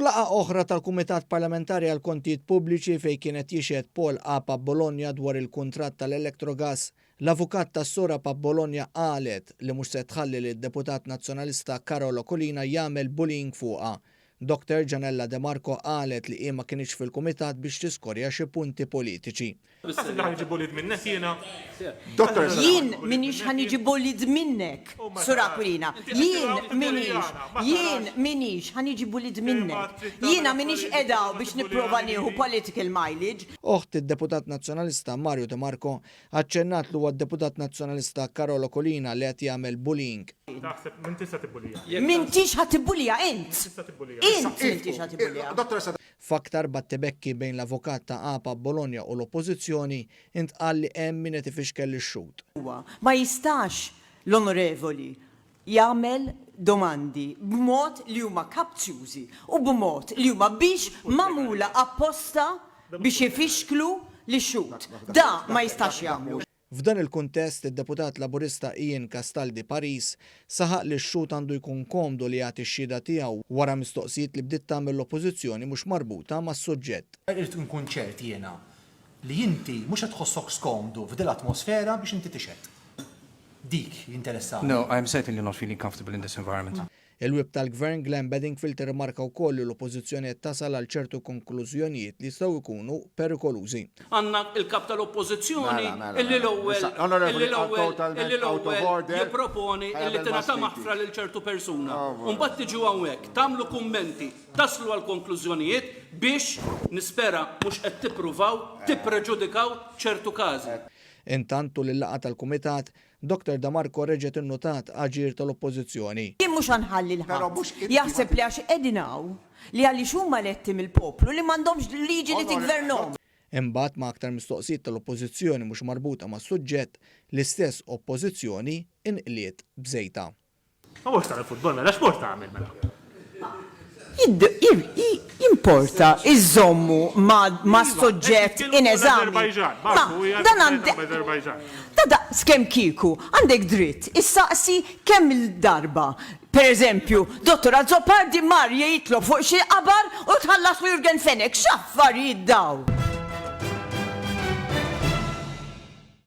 Flaqa oħra tal-Kumitat Parlamentari għal Kontijiet Pubbliċi fejn kienet jixed Paul A. Bologna dwar il-kuntratt tal-Electrogas, l-avukat tas-sora Bologna qalet li mhux se tħalli lid-Deputat Nazzjonalista Carola Collina jagħmel bullying fuqha. Dr. Gianella De Marco qalet li ma kienx fil-Kumitat biex tiskorja xi punti politiċi. Jien minix ħaniġi bullied minnek, Sura Aquilina. Jien minix ħaniġi bullied minnek. Jiena minix edaw biex nipprova nieħu political mileage. Oħt id-Deputat Nazzjonalista Mario De Marco aċċennat li huwa d-Deputat Nazzjonalista Carola Collina li qed jagħmel bullying. Mintix ħatibbulija int. Int mintix ħatibbulija. Faktar battibekki bejn l-avukat ta' APA Bologna u l-Oppożizzjoni intqal li hemm min qed ifixkel ix-xut. Ma jistax l-onorevoli jagħmel domandi b'mod li huma kapzjużi u b'mod li huma biex magħmula apposta biex ifixklu l-xut. Da ma jistax jagħmlu. F'dan il-kuntest, id-Deputat Laburista Ian Castaldi Paris saħaq li x-xut għandu jkun komdu li jagħti x-xhieda tiegħu wara mistoqsijiet li bdiet tagħmel l-Oppożizzjoni mhux marbuta mas-suġġett. Irid nkun ċert jiena li inti mhux qed tħossok skomdu f'dil atmosfera biex inti tixed. Dik jinteressa. No, I'm certainly not feeling comfortable in this environment. Il-wib tal-Gvern Glenn Bedingfield irrimarka wkoll li l-Oppożizzjoni qed tasal għal ċertu konklużjonijiet li jistgħu jkunu perikolużi. Għandna il-kap tal-Oppożizzjoni illi l-ewwel jipproponi illi tingħata maħfra lil ċertu persuna. U mbagħad tiġu hawnhekk tagħmlu kummenti, taslu għal konklużjonijiet biex nispera mhux qed tippruvaw tippreġudikaw ċertu każi. Intantu lil-laqgħa tal-Kumitat, Dr. De Marco reġgħet innotat aġir tal-Oppożizzjoni. Jien mhux ħanħalli l-ħadd. Jaħseb li għax qegħdinaw li għaliex huma eletti mill-poplu li m'għandhomx liġi li tigvernhom. Imbagħad ma' aktar mistoqsijiet tal-Oppożizzjoni mhux marbuta mas-suġġett, l-istess Oppożizzjoni inqliet bżejta. Ma mhux tal-futbol mela x'mort tagħmel mela. Importa iżommu ma' soġġett in eżami. Dan għandek skemm kieku, għandek dritt, issaqsi kemm il-darba. Per eżempju, Dottor Azzopardi Marja jitlob fuq xi qabar u tħallas Jürgen Fenech, x'affarijiet daw.